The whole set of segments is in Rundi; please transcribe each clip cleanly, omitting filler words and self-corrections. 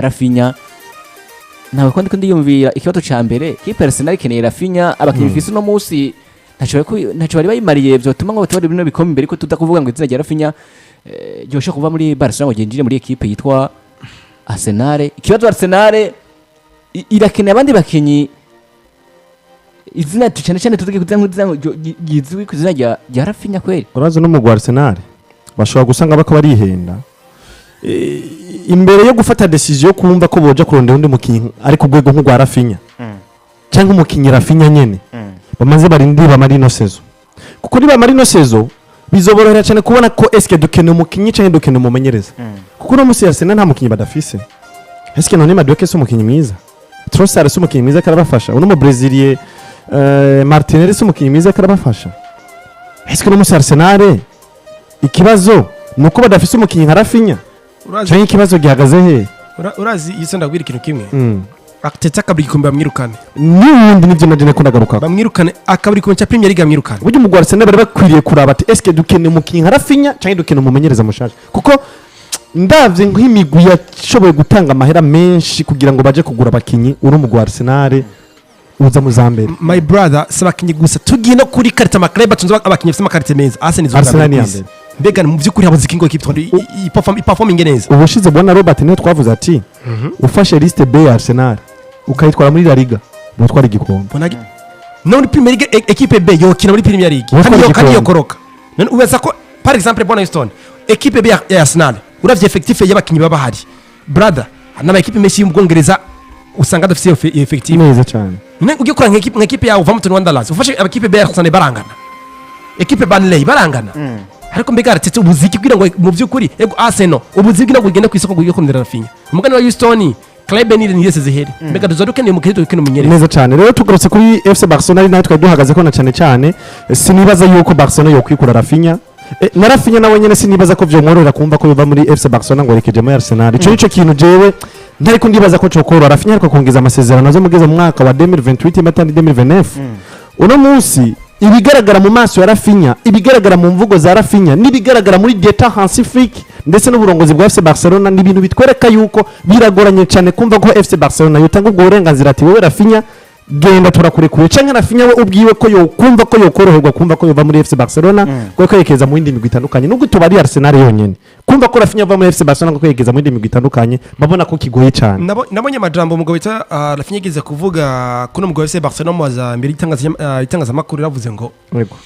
Raphinha nawe ko ndiyumvira ikibazo ca mbere kipe Arsenal ikeneye Raphinha abakinyi fisi no musi ntaco bari bayimariye vyotuma ngo batore bino bikombe imbere ko tudakuvuga ngo izina rya Raphinha ryoshe kuva muri Barcelona ngo ginjire muri equipe yitwa Arsenal. Ikibazo Arsenal irakeneye abandi bakinyi izina cyane tuvuge kuzanga gizwi ku izina rya Raphinha kweli. Urazo no mu Arsenal bashobora gusanga bako barihenda imbere yo gufata decision kumva ko boja kurondera undi mukinyi ariko gwego nk'ugwa Raphinha cyangwa umukinyi Raphinha nyene bamaze barindi ba Marino Sezo kuko niba Marino Sezo bizoborohera cyane kubona ko eske dukeneye umukinyi cyangwa dukeneye umumenyereza kuko no musi Arsenal nta mukinyi badafise eske none Madueke so umukinyi mwiza Trossard so umukinyi mwiza karabafasha uno mu Brazilier Martinelli so umukinyi mwiza karabafasha eske no musi Arsenal ikibazo nuko badafise umukinyi nka Raphinha cyangwa ikibazo gihagaze he urazi yiso ndabwira ikintu kimwe Arteta kabiri gikombe bamwirukane n'ubundi nivyo naje ko ndagaruka bamwirukane akabiri ku Premier League bamwirukane buryo mu Arsenal bari bakwiriye kuraba ati eske dukeneye umukinyi nka Raphinha cyangwa dukeneye umumenyereza mushasha kuko ndavye nk'imigwi yashoboye gutanga amahera menshi kugira ngo baje kugura abakinyi uri mu Arsenal uza mu Zambere my brother sabakinyi gusa tugiye no kuri karita makleba tunzo abakinyi bafite amakarita meza Arsenal ni yambere mbega mu byukuri habuze ikingo equipe performing neza ubushize bwana Robert niwe twavuze ati ufashe liste B ya Arsenal ukayitwara muri La Liga butwara igikombe no muri Premier League equipe B yokina muri Premier League kandi yokoroka none ubaza ko par exemple Bonaston equipe B ya Arsenal uravye effectif y'abakinyi baba hari brother na equipe Messi mu Bwongereza usanga dafise effectif neza cyane none ugiye kura nk'equipe ya Wolverhampton Wanderers ufashe abakipe B ya Arsenal barangana equipe Burnley barangana ariko mbega Arteta ubuziki kugira ngo mu byukuri ego Arsenal ubuziki no kugenda ku isoko ngo yikondera Raphinha umugani wa Houston Club ni yese ziheri mbega duzarukeneye mu kitu kino munyereza neza cyane rero tugarutse kuri FC Barcelona nayo twari duhagaze ko na cyane sinibaza yuko Barcelona yo kwikura Raphinha na Raphinha nawe nyene sinibaza ko vyomworera kumva ko biva muri FC Barcelona ngo rekeje muri Arsenal ico nico kintu jewe ntari ko ndibaza ko cokora Raphinha ariko kongeza amasezerano zo mugeza mu mwaka wa 2028 matani 2029 uno munsi ibigaragara mu maso ya Raphinha ibigaragara mu mvugo za Raphinha nibigaragara muri data scientifique ndetse n'uburongozi bwa FC Barcelona ni ibintu bitwereka yuko biragoranye cyane kumva ko FC Barcelona yotanga ubwo burenganzira ati wowe Raphinha genda turakurekure cyangwa Raphinha we ubwiwe ko yo kumva ko yokoroherwa kumva ko yova muri FC Barcelona ko yerekeza mu yindi migwi itandukanye nubwo tubari Arsenal yonyene kumva ko Raphinha ava muri FC Barcelona ko yerekeza mu yindi migwi itandukanye babona ko kigoye cyane nabonye amajambo umugabo bita Raphinha yigeze kuvuga kuno mugabo FC Barcelona muza mbere itangaza makuru yavuze ngo yego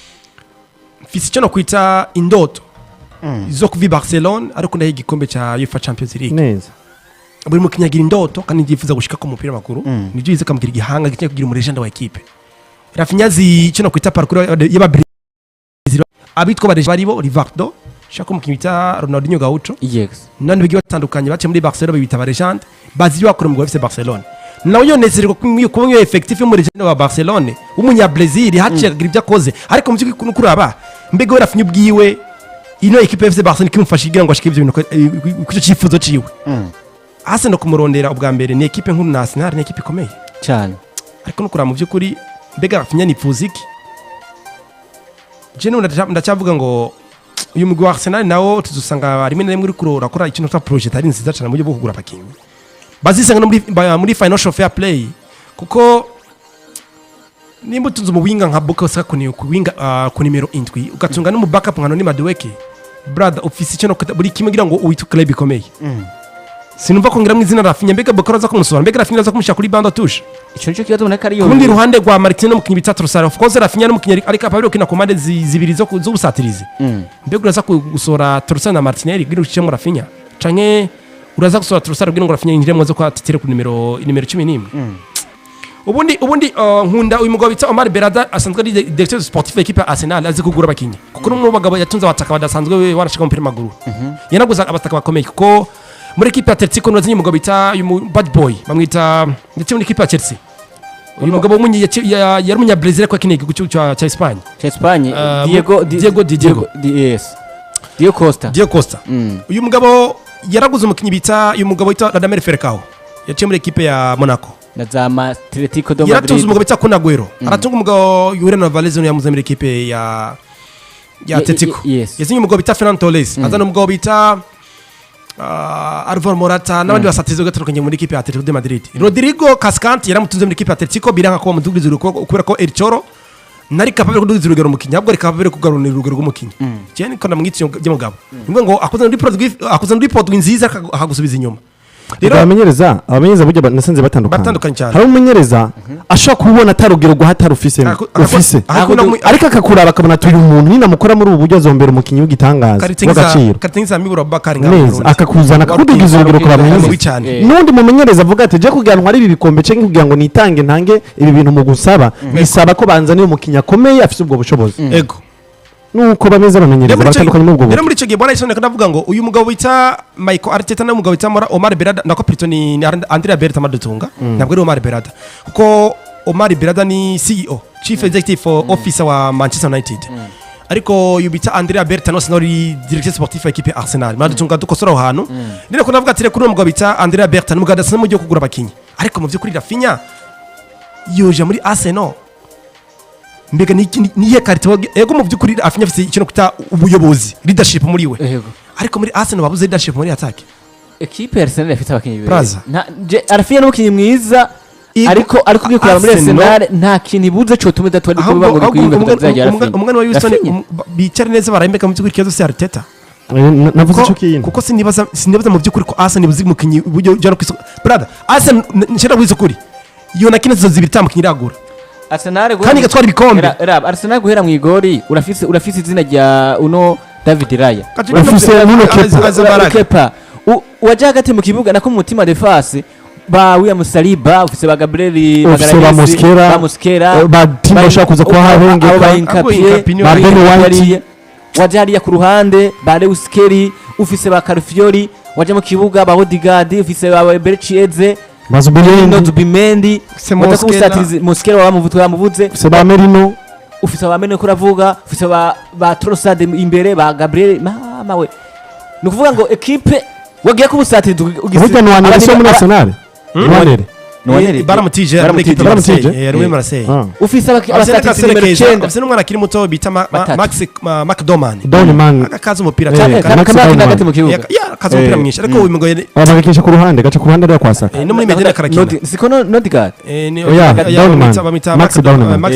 mfise cyo no kwita indoto zo kuvi Barcelona ariko ndahe igikombe cha UEFA Champions League neza buri mukinyagira indoto kandi yifuza gushika ku mupira makuru nibyo yize kamubwira igihanga gikeneye kugira mu legend wa equipe Raphinha cyo no kwita parcours y'aba Brazil abitwa bareje baribo Rivaldo shaka umukinyi bita Ronaldinho Gaucho yes none bigiye batandukanye bace muri Barcelona bita ba legend bazi yakora mu FC Barcelona nawe yonezerwa kuba yo effectif mu legend wa Barcelona umunya Brazil haciye ibyo akoze ariko mu by'ukuri kuraba mbega Raphinha ubwiwe ino equipe FC Barcelona kimufasha kugira ngo ashike ibyo bintu kucyo cyifuzo ciwe Arsenal kumurondera ubwa mbere ni equipe nkuru na Arsenal ni equipe ikomeye cyane ariko no kuraba mu by'ukuri mbega Raphinha ni pfuziki je ndacyavuga ngo uyu mugwi wa Arsenal nawo tuzusanga rimwe na rimwe uri kurora akora ikintu cya project ari nziza cyane mu buryo bwo kugura abakinyi bazisanga no muri financial fair play kuko nimba utunze mu winga nka Boka usaka ku winga ku nimero 7 ugatunga no mu backup nkano ni Madueke brother office cyo no buri kimwe kugira ngo uwitu club ikomeye sinumva ko ngira mu izina Raphinha mbega Boka raza kumusora mbega Raphinha raza kumushyira kuri bando touche ico nico kibazo ubona ko ari yo kundi ruhande rwa Martinez no mukinyi bita Trossard of course Raphinha no mukinyi ariko apabiro kina komande zibiri zo busatirize mbega uraza gusora Trossard na Martinez kugira ucemo Raphinha canke uraza gusora Trossard kugira ngo Raphinha yinjiremo zo kwa titere ku nimero 11 ubundi nkunda uyu mugabo bita Omar Berada asanzwe ari directeur sportif equipe Arsenal azi kugura abakinyi kuko no bagabo yatunze abataka badasanzwe we wanashaka umupira maguru yanaguza abataka bakomeye kuko muri equipe ya Chelsea kono azinyi mugabo bita uyu bad boy bamwita ndetse muri equipe ya Chelsea uyu mugabo munyi yari umunya Brazil ko akineye igihugu cya Espagne Diego Costa uyu mugabo yaraguze umukinyi bita uyu mugabo bita Radamel Falcao yaciye muri equipe ya Monaco na zama Atletico de Madrid yaratunze umugabo bita Kun Agüero aratunga umugabo Yuri na Valles no yamuze muri equipe ya Atletico yazinye umugabo bita Ferran Torres azana umugabo bita Alvaro Morata n'abandi basatizi gatandukanye muri equipe ya Atletico de Madrid. Rodrigo Cascante yaramutunze muri equipe ya Atletico biranga ko bamudugiza urugo kubera ko El Choro nari capable kudugiza urugero umukinnyi ahubwo ari capable kugarura urugero rw'umukinnyi. Je ni kona mwitsi y'umugabo. Nimwe ngo akoze muri produit nziza akagusubiza inyuma. Rero abamenyereza burya nasanze batandukanye cyane. Hari umumenyereza ashaka kubona atarugero gwa hatarufise ariko akakuraba akabona tuyu muntu nyina mukora muri ubu buryo azombera umukinnyi w'igitangaza w'agaciro. Katinza miburo Bakari neza akakuzana akakudugiza urugero kuri abamenyereza. Nundi mumenyereza avuga ati je kugiranwa ari ibi bikombe cenge kugira ngo nitange ntange ibi bintu mu gusaba bisaba ko banzaniye umukinnyi akomeye afise ubwo bushobozi. Ego nuko bameze abamenyereza batandukanye mu bwo. Rero muri ico gihe bwana isone kanavuga ngo uyu mugabo bita Michael Arteta n'umugabo bita Omar Berada nako Piton ni Andrea Berta Madutunga ntabwo ari Omar Berada kuko Omar Berada ni CEO Chief Executive Officer wa Manchester United ariko yubita Andrea Berta no sinori directeur sportif wa equipe Arsenal Madutunga dukosora aho hantu rero kunavuga ati kuri umugabo bita Andrea Berta n'umugabo adasa mu gihe kugura abakinyi ariko mu by'ukuri Raphinha yoje muri Arsenal mbega niye karite ego mu by'ukuri Raphinha afite ikintu kuta ubuyobozi leadership muri we ariko muri Arsenal babuze leadership muri attack equipe ya Arsenal ifite abakinyi beza Raphinha n'umukinyi mwiza ariko kwikura muri Arsenal nta kintu ibuze cyo tume datwari ko bibango kwiyumva kuzajya Raphinha umwana wa Houston bicara neza barambeka mu by'ukuri kibazo cya Arteta navuze cyo kintu kuko sinibaza mu by'ukuri ko Arsenal buzi mukinyi uburyo jana kwisuka brother Arsenal nshira kwizukuri yo nakine zibiri tamukinyi iragura Arsenal kandi gatwara ibikombe Arsenal guhera mu igori urafise izina rya uno David Raya urafise nuno Kepa waje hagati mu kibuga nako mu mutima defense ba William Saliba ufise ba Gabriel ba Mosquera ba Timo shakuza kwa Harenge ba Incapie ba Ben White waje hariya ku ruhande ba Lewis Kelly ufise ba Carfiori waje mu kibuga ba Odegaard ufise ba Berchieze Zubimendi Mosquera wamuvuze ufise ba Merino ufise ba Merino kuravuga ufise ba Trossard imbere ba Gabriel mama we nukuvuga ngo equipe wagiye ku busatirizi ugize nwanire so muri Arsenal nwanire baramutije ari Marseille ufise abasatirizi numero 9 afise n'umwana akiri muto bita McDoman akaza umupira cyane hagati mu kibuga akaza umupira mwinshi ariko uyu mugabo abagakisha ku ruhande gaca ku ruhande rwa kwasaka no muri Medina karakina siko Nodegaard Max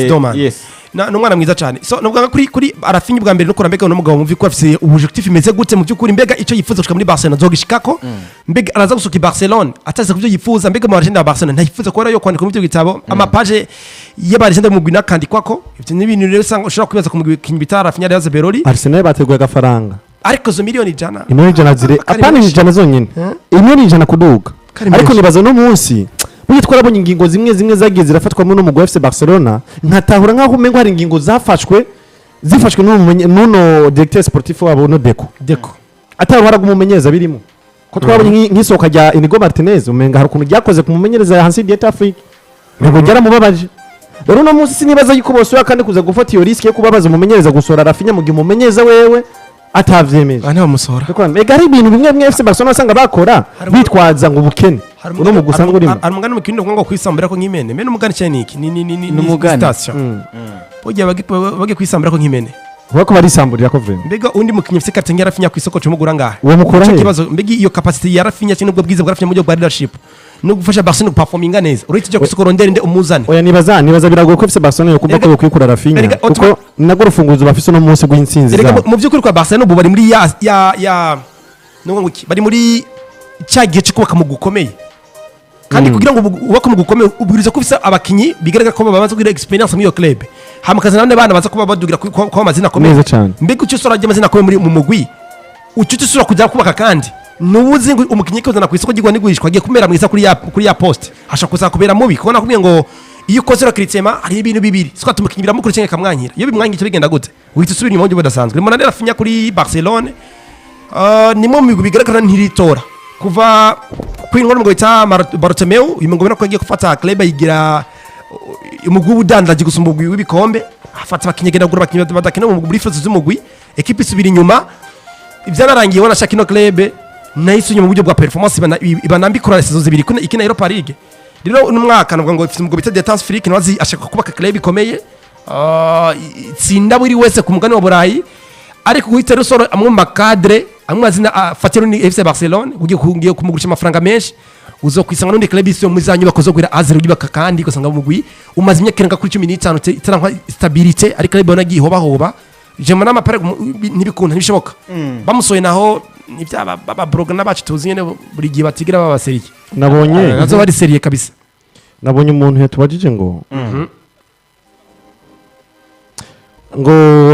Doman n'umwana mwiza cyane so navuga kuri Raphinha bwa mbere no kurambeka no mugabo mumvi ko afise objectif imeze gute mu by'ukuri mbega ico yifuza gushika muri Barcelona zogishikako mbega araza gusuka Barcelona ataze kubyo yifuza mbega mu agenda ya Barcelona ntayifuza ko yo kwandika mu byo gitabo amapage y'abarigenda mu gwina kandikwako ibyo n'ibintu rero usanga ushobora kwibaza ku mukinyi bita Raphinha Yaze Berori Arsenal bateguye agafaranga ariko zo miliyoni ijana zire apana ijana zonyine miliyoni ijana kuduga ariko nibaza no munsi Uyu twarabonye ingingo zimwe zagiye zirafatwa mu mugwi FC Barcelona nkatahura nkaho umengo hari ingingo zifashwe n'uno directeur sportif wabo no Deco atahura gumumenyeza birimo ko twabonye nk'isoka rya Inigo Martinez umenga hari ukuntu ryakoze kumumenyereza ya Hansi Dieta Afrique ngo ryaramubabaje rero no munsi sinibaza yuko bose kandi kuza gufata iyo risk yo kubabaza umumenyereza gusora Raphinha mu gihe umumenyereza wewe atavyemeje ana bamusora ega ari ibintu bimwe FC Barcelona asanga bakora bitwaza ngo ubukene uno mu gusanga urimo ari umugani mu kindi ngo kwisambira ko nk'imene mene umugani cyane iki ni station bogiye bage kwisambira ko nk'imene bako barisamburira ko vrema mbega undi mukinyi FC Captain Raphinha ku isoko cy'umugura ngahe uwo mukora he kibazo mbega iyo capacity ya Raphinha cyane ubwo bwiza bwa Raphinha mu byo bwa leadership no gufasha Barcelona performinga neza uretse cyo kwisoko rondere nde umuzane oya nibaza biragoye ko FC Barcelona yo kuva ko kwikura Raphinha kuko nago rufunguzo bafise no munsi gw'intsinzi za mu by'ukuri kwa Barcelona ubu bari muri ya no ngo bari muri cyagiye cyo kubaka mu gukomeye kandi kugira ngo ubaka mu gukomeye ubwiriza ko ufise abakinyi bigaragara ko bamaze kugira experience muri yo club hamakaza none bana baza kuba badugira ko amazina akomeye mbega ucyo sura ry'amazina akomeye mu mugwi ucyo sura kujya kubaka kandi nubuzi ngo umukinyi kozana ku isoko gigwa nigwishwa agiye kumera mwiza kuri ya post ashaka kuzakubera mubi kubona kumwe ngo iyo kozera Christema ari ibintu bibiri siko tumukinyi biramukuru cyane kamwanyira iyo bimwanyira bigenda gute uhita usubira inyuma y'uburyo budasanzwe mbona Raphinha kuri Barcelona ni mu migwi bigaragara ntiritora kuva kwinwa n'umugabo bita Bartomeu uyu mugabo nako agiye gufata club yigira umugwi w'udandaje gusumba umugwi w'ibikombe afata abakinyi genda gura abakinyi badakina mu muri fase z'umugwi equipe isubira inyuma ivyanarangiye wana shaka ino club nayisuye mu buryo bwa performance ibanambikura saison zibiri kuna ikina Europa League rero n'umwaka navuga ngo ifite umugabo bita Detas Flick nawazi ashaka kubaka club ikomeye tsinda buri wese ku mugani wa Burayi ariko guhita rusoro amwe makadre amwe mazina afatira ni FC Barcelona ugiye kumugurisha amafaranga menshi uzokwisanga n'undi club isi yo muri za nyubako zo gwira azero gibaka kandi gusanga mugwi umaze imyaka irenga kuri 15 itaranka stabilité ari club bonagiye hoba je mana amapare ntibikunda ntibishoboka bamusoye naho nivyaba baba blog n'abacu tuzi nyene buri gihe batigira baba serie nabonye nazo bari serie kabisa nabonye umuntu yatubajije ngo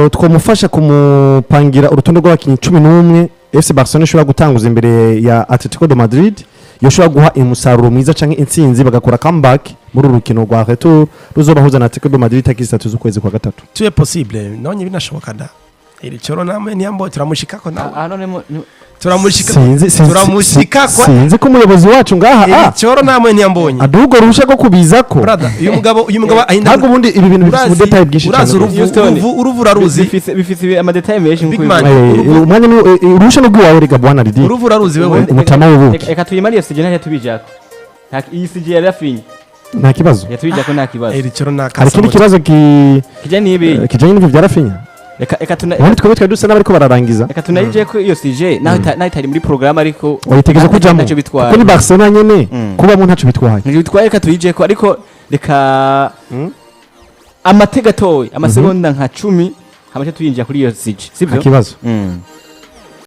twamufasha kumupangira urutonde rw'abakinnyi 11 FC Barcelona ishobora gutanguza imbere ya Atletico de Madrid yoshobora guha umusaruro mwiza canke intsinzi bagakora comeback muri urukino rwa retour ruzobahuza na Atletico de Madrid takisi 3 z'ukwezi kwa gatatu. Tu est possible nonye binashoboka da iri coro namwe niyambo turamushikako nawe none turamushikako sinzi ko umuyobozi wacu ngaha iri coro namwe niyambonye adugo rusha ko kubizako brother uyu mugabo ahinda ntabwo ubundi ibi bintu bifite mu detail bwinshi cyane uruvura ruzi bifite ama detail menshi umwanya urusha no gwawe rega bwana Ridi uruvura ruzi wewe umutama w'ubuki reka tuyimariye sije yatubijako iyi sije ya Raphinha nta kibazo yatubijako nta kibazo iri coro nakasa hari ikindi kibazo kijanye n'ibi kijanye n'ibyo bya Raphinha reka twebwe dusa n'abariko bararangiza reka tunayije ko iyo sije naho itari muri programme ariko wayitegereje kujamo kuko ni Barcelona nyene kuba mu ntaco bitwaye ntibitwaye reka tuyije ko ariko reka amatega toy amasegonda nka 10 hamaze tuyinjira kuri iyo sije sivyo kibazo